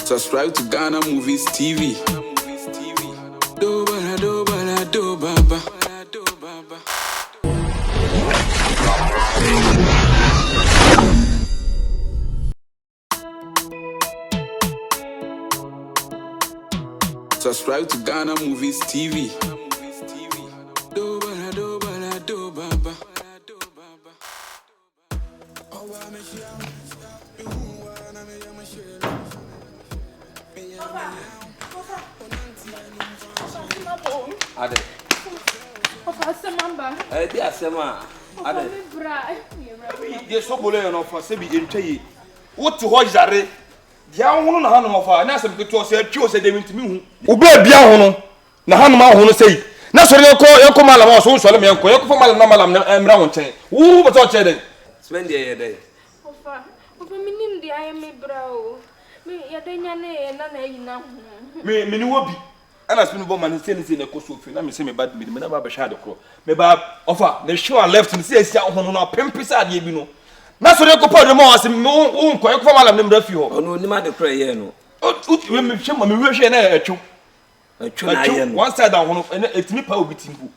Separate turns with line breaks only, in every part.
Subscribe to ghanamoviestv. Do baba. Subscribe to ghanamoviestv. Do baba.
Ade.
Ofa semamba.
Di asema. Ade.
Ye sobolo yo no fa se bi entwaye. Wote ho yare. Dia hono na hanom fa na asem keto se atwi o se de mintimi hu. Obi abia hono na hanom ahono sei. Na sori yeko malam o so sole me yeko fo malam na malam emra won chen. Wo bo to che den.
Spend ye dey.
Ofa minim di aye me brao. Me ya denya ne na yina hu.
Me ni wo bi. Ana spin bo man say na KOSUA fi na me say me bad me na ba sha de kro. Me ba offer na show left ni say sia hono na pempisa de bi no. Na sori yeko pa de mo asem wo nko yeko fo malam na mra fi ho.
Ono ni ma de kro ye no.
We me hwe ma me hwe na atwo.
Atwo na ye no.
One side down hono etimi pa obi timbu.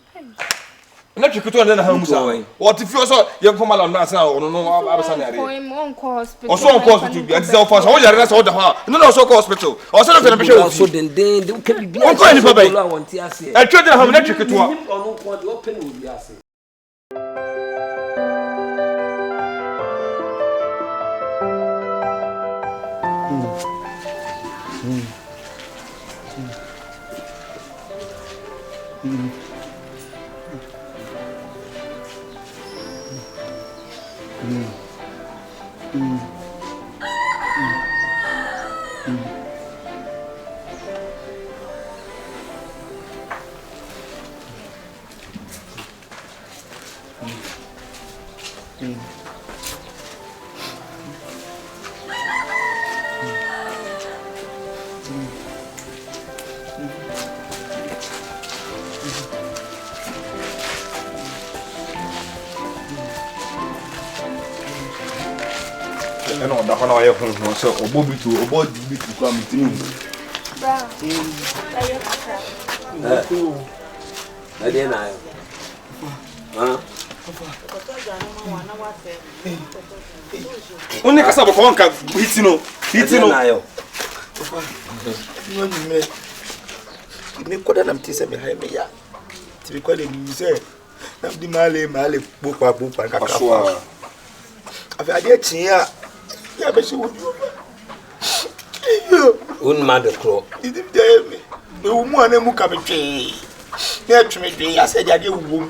Na twiketo na ha musa. What if you so ye ko malam na sa ono no abasa na re.
On hospital.
O so on hospital bi ati say offer so yare na so da ha. No no so hospital. O so na fe na be hwe.
So den de ka bibia.
On ko ni fa bai. Atwo de ha na twiketo a.
Ono ko de open obi ase.
I know that one I have so obo to come to me.
Bra.
Ade na yo.
Only kasa bo ko nka hitino.
Na yo.
Me koda na mtise me ha me ya. Ti ko le ni se. Na di male popa kakafo. Afi ade chia ya be se wodi o.
Un ma de kro.
Idi de me. Me wo mu ana mu ka me twe. Na twe me ya se ade wo.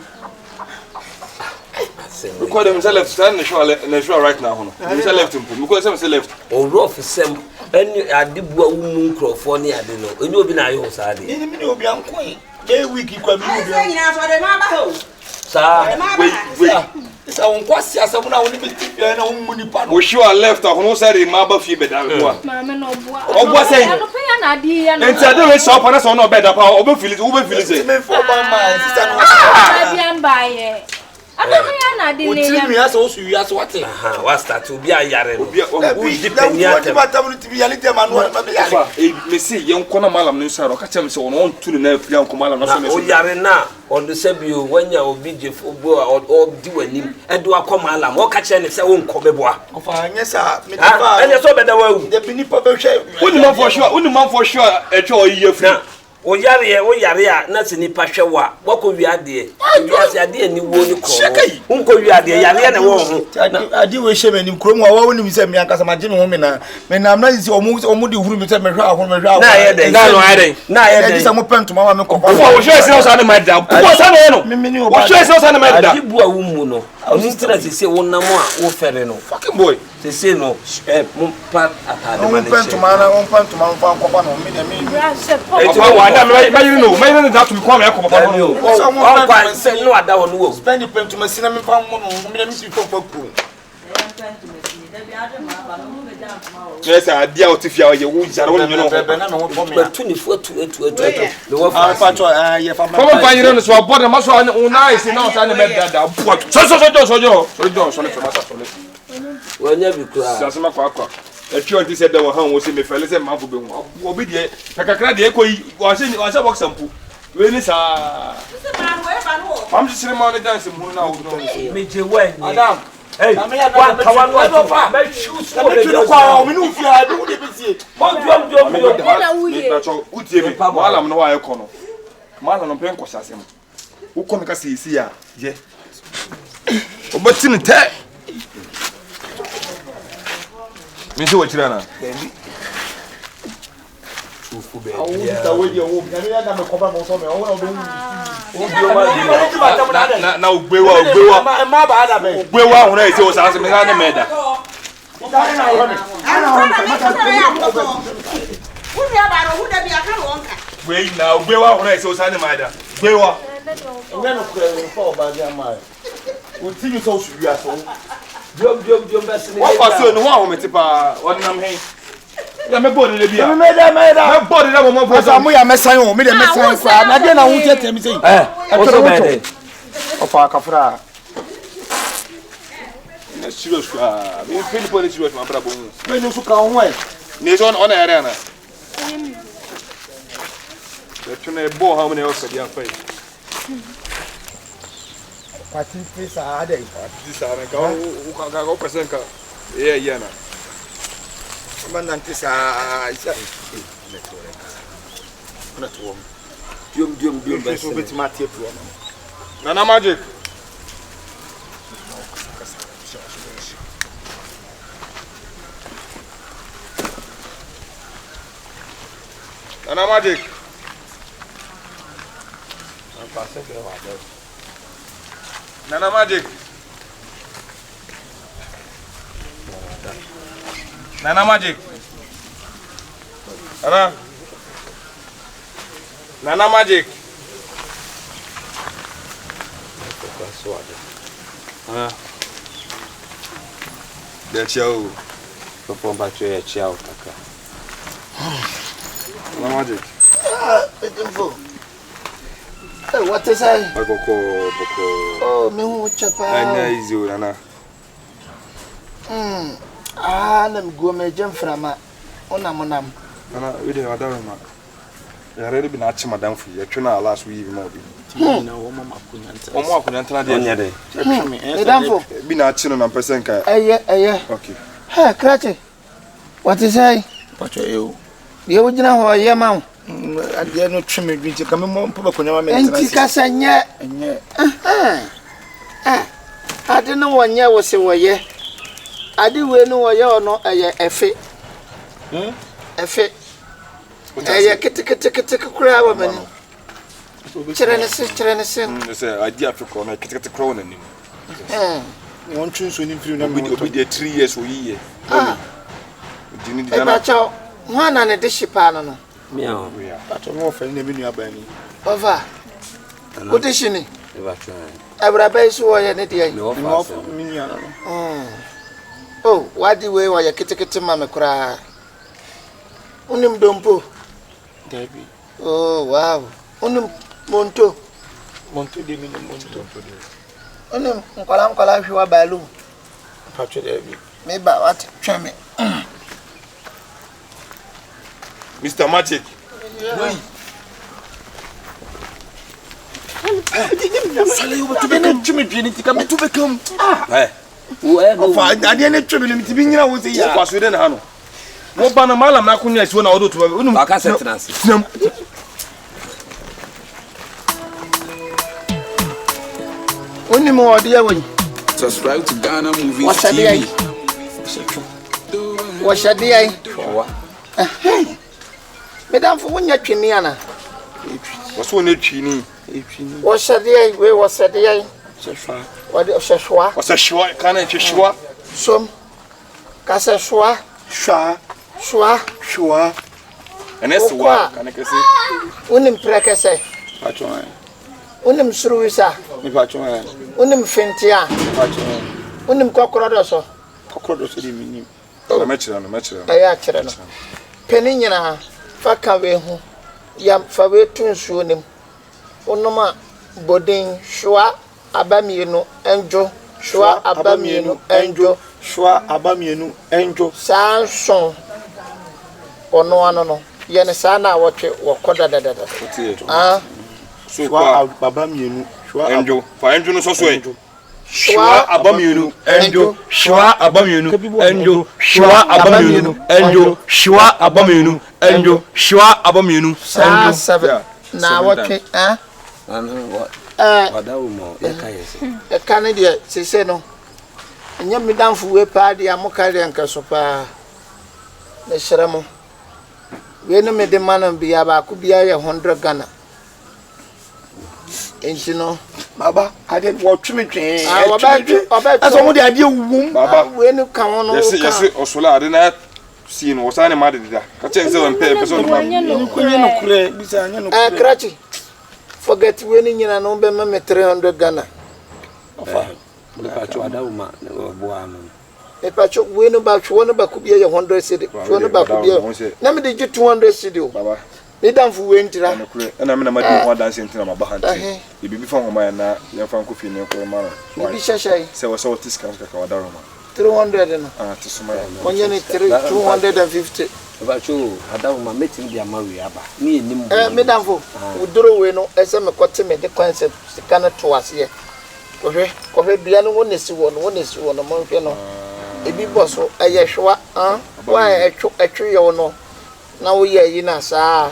We call them left stand na show right now hono. We say left impo. We call them say left.
O rough sem any adibua wo mu nkrofo ne ade no. Eni obi na ayo sa ade.
Ni me obi ankon. E week kwa mi obi.
Say nyina so de ma ba ho.
Sa
Wait. Isa won kwasi asem na woni beti na won mu nipa no.
We show left hono say ma ba fi beda kwa.
Mama no boa.
Ogwa say.
No pe ya na di ya no.
Enti ade we shop na so no beda pa obo feel say.
Me for mama sister no.
Ah, bi am ba ye. Ada me ya na di ne ya.
Otimi asa osu wi asa wate.
aha wa start obi ayare no.
Obi depend ya te batam no tibi yale te manu ma be yale.
Me say yen kona malam no so ka chem say on tulu na afia nko malam no so me so.
O yare na on the sebio wanya obi jefo bo o di wanim e do akoma malam o ka che ne say won ko beboa.
Ofa anya sa me tiba.
Anya so beda wawu.
De bini pa be hwe.
Uni man for sure e che o yiye free.
O yare a na se nipa hwe wa wako wi ade wi ade ani wo ni ko unko wi ade yare na wo ho
ade we hye manim krom wa wo ni se me ankasa ma je me ho me na am na isi omu de huru me se me hwe ahoro me hwe ahoro
na ye den na ye den
disa mo pentu ma me ko
wo hwe se o sa na ma da wo sa na no wo hwe se o sa na ma da
adibu a wo mu no oni tira se wonam a wo fere no
fucking boy
se no mo pa atade
ma ne pentu ma na won pentu ma fa ko pa no me de me
Bra se
Ada me that to come here come
on say no ada won wo
spend pentu ma sina me fa mo no me de me si fo papu
yes adia otifia ye wo jare won nyono
but 24 no wo
fa ye fa ma
come pa yire no so board ma so na isi na o sa na me dada so so
wonya bi kura
sasema kwa If you want to say that one was in the fellas and Mambo, will be there. Kakakra de Equi was in a sample. When is I'm just saying, I'm dancing moon now.
Meet you when,
Madam.
hey, one shoes.
I bet you the choir, we know if you are doing it.
Malam no I econo. Malam no penko sasem. Who come ka see ya? Yeah. Obatin te. Me say what rana?
Chufu be. Awuta we dey wo. Na me na me cover mo so me. Wona do.
Na ugbewa.
Ma ba ada be.
Ugbewa wona e say o sasem me na meda. Wait now, Bewa when I saw Sani Mada. Bewa.
And then of course, for by the mile. We'll see you so should you are so.
Jump, best.
What was you in one tipa? What I'm here? I'm a body.
I'm made a
body that one for
some way. I'm a sign, made a message. I didn't know what you say.
Also bad.
Of our Cafra.
serious. We feel for the serious, my brother.
When you come away,
Nation on Arena. Let's try to how many else are there.
Party face are there.
This are go present. Yeah, Yana.
Manantis bit Matthew.
Nana Magic. Nana Magic. Nana Magic. Nana Magic. Nana. Nana Magic. Deixa
Popom batwe chia kaka.
Nana Magic.
What is I?
Boko.
Oh, me who chapa.
Anya easy Nana.
Nam go me jam frama. Onam.
Nana, we dey adawama. You already been at madam for you. Tuna last week more.
Omo
akunyanta dey.
Onya dey.
Edamfo.
Bi na achi no na person ka.
Eye.
Okay.
Ha, krache. What is I?
Pacho you.
Ye wogina ho ye ma. Ade no tweme dwinti ka me mo mpa konya ma
enti kasa nye. Ade no wonye wo se woye. Ade we no woye ono eye efe. Efe. Eye kete kura wa mani. Chere ne se.
Say ade Africa na kete kura na nim.
Won twinso ni firi na
Obi dey 3 years o yiye. Dini di
na. E ba chaw. Wana ne de shipa no.
Miao.
Pacho mo fa ni me nua ba ni.
Ova. Odi shini.
E ba twa.
Abra ba so woye ne de ai.
Me wo fa
Mi nua no.
Oh, wadi we woye kete ma me kura. Unim dompo.
Dabi.
Oh, wow. Unim monto
de mi monto.
Unim nkwala hwa balu.
Pacho dabi.
Me ba wat tweme.
Mr. Magic.
Oui. Sale yo to be na tweme dwene tika me to be kam.
Wo no.
Fa ade ne tweme ne tibi nyina wo se ya.
Kwa so de na ha no. Wo ba na malam na akunya si wo na wo do to ba. Unum.
Ba ka setnansi.
Unim wodi ya woni.
Subscribe to Ghana Movies TV.
Washadi ai. Madam for wonya twene ana.
Waso na twini.
Washadi ai we wasadi ai.
Sheshwa.
Wadi sheshwa.
Wasa shwa kana shwa.
Som. Kasa shwa. Shwa.
Eneswa kana kese.
Unim prekese.
Pacho ai.
Unim suruisa.
Mi pacho ai.
Unim fentia.
Pacho ai.
Unim kokoro so.
Kokoro so di minim.
Na mechira.
Aya kire no. Peni nyina fa ka we hu. Ya fa we tunsuo nim. Onoma bodin shwa abamienu enjo. Shwa abamienu enjo.
shwa abamienu enjo
sanson ono ano no ye ne sa na wotwe wokoda dadada ah
shwa abamienu shwa
enjo fa enjo no so enjo
shwa
abamienu enjo shwa abamienu enjo shwa abamienu enjo shwa abamienu enjo shwa abamienu
enjo 7 na wotwe ah
wadawuma yakayese
e kan de sese no nya midamfo we pa de amokare ankaso pa na shramo we no me de manam bia ba ku bia ye 100 Ghana enti no
baba ade wotwe twen
oba
aso mo de ade wum
baba
we no kan wono
yes osola ade na si no osane ma de da ka chen se wan pe so no
kunye no kure bisa anya no kure
krachi forget we ni nyina no be ma me 300 Ghana
ofa lepacho adawuma boama
lepacho we no ba chwo no ba ku bia ye 100 cedi chwo no ba ku bia na me de 200 cedi o
baba
me damfo we ntira
na kure na me na ma di ho dance ntina ma ba hanti e bibi fa ho ma na ya fa nko fi ne ko ma na
bi shashai
se wo so tiska ka wadaroma
300 no
tisuma
onye ni 250
lepacho adawuma metin dia mawi aba ni enim
me damfo udoro we no ese me kote me de concept sika na to ase kohwe bia no wonesi wo no mo hwe no ebi boso eye hwa wa etwe yo no na wo ye yi na saa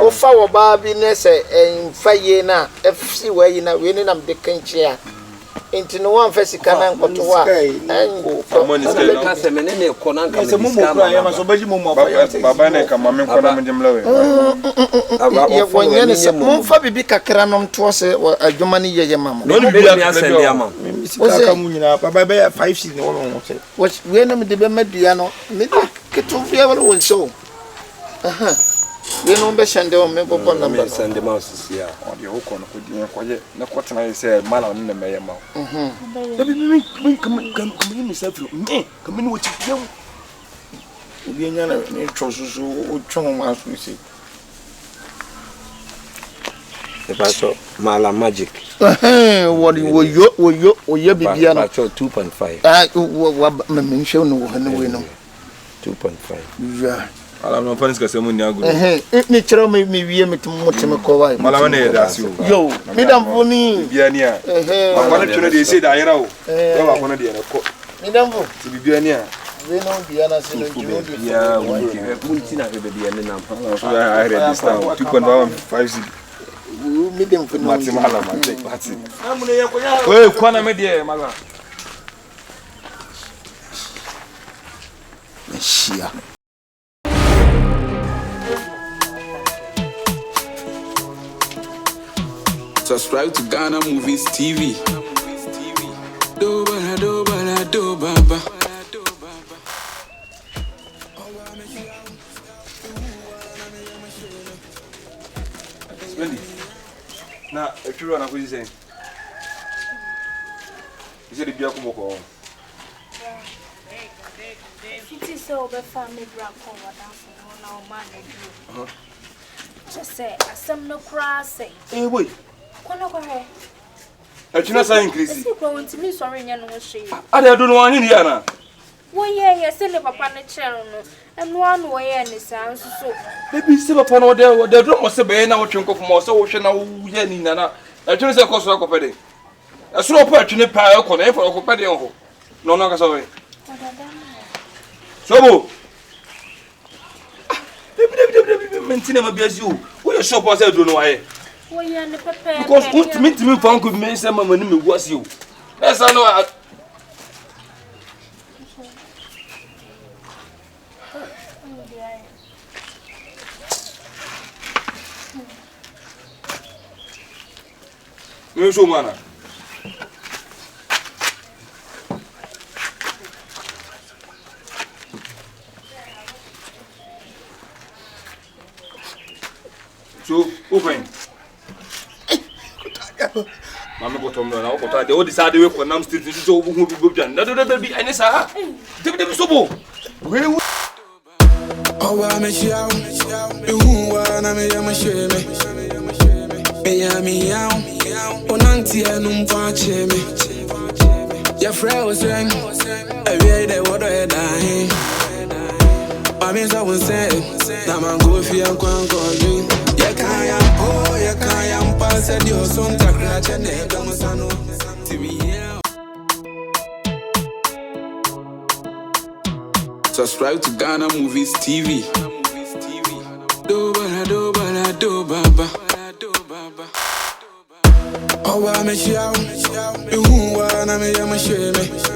o fa wo ba bi ne se enfa ye na fc wa yi na we ni na mde kanchi a enti no wan fa sika na nkoto wa engo
le ka se menene ko na nka
se mumu kura ya maso baji mumu afa
baba ne ka mame ko na me jemlawe
ye wonya ne se mo fa bibi kakra no mto se adwuma ni ye mama
no ni bi asende ama
sikaka mu nyina baba be 5 season wo no se
we na me de be madua no me ketu bia wo wonso we no be shande o me bobo na me
sende mouse sia
o de hoko no kodi en kwaje na kwatena ye se mala no na meye ma da bi mi kam mi safiro kam ni wo ti yam
obi nya na ni trosusu o twon ma so si
lepacho mala magic
wo yo bibia no
lepacho 2.5
wa me nhwe no wo hane we no
2.5
yeah
ala no fanis ka se mu ni agro
ni chero me wie metem ko wa
mala wane ye da si o
yo midamfo ni
bia ni a akwana twene de se da yera o wa akwana de ko
midamfo
ti bia ni a
we no bia na se no jiro de
ya
munti na bebe bia ne nam
so I read this now 2.5
midamfo no
mati mala mati we kwana me de mala
shia
Subscribe to Ghana Movies TV. Do bala do bala do baba.
Spendy. Na etwiro na kuzi sen. Ise de bia ko boko.
Fiti so be family bra ko wada fun na o ma na du. Just say asem no kra say.
Boy.
Kono ko he.
Etwina sa increase.
Si ko wonti mi sori nya no hwe.
Ade do no anyi ni ya na.
Wo ye se le papa ne chere no. Eno anu wo ye ne san so.
Baby se papa no de do mo se be na wo twenko fo mo se wo hwe na wo ye ni na na. Etwina se KOSUA ko pede. Esuro pa etwine pa e ko na e fo ko pede ho. No no ka so we. Sobo. Baby mentina ma biazi o. Wo ye shop o se do no wa ye.
Wo ye ne pepe.
Because ultimately fan could mean some money me was you. Yes, I know. Me show mana. So open. Mama go tom na ko ta de o decide we ko nam street so hu bi bobjan na do be ene sa de sobo we
o wa me shiao hu wa na me ya me sheme me ya mi yao onanti anu mfa cheme Your friend was saying, every day what I die. I mean, I was saying, Naman go if you can't go. You can't pass at your son to crash and never comes on TV. Subscribe to Ghana Movies TV. Do baba. Oh, I'm a shout. You who wanna me, I'm a shame.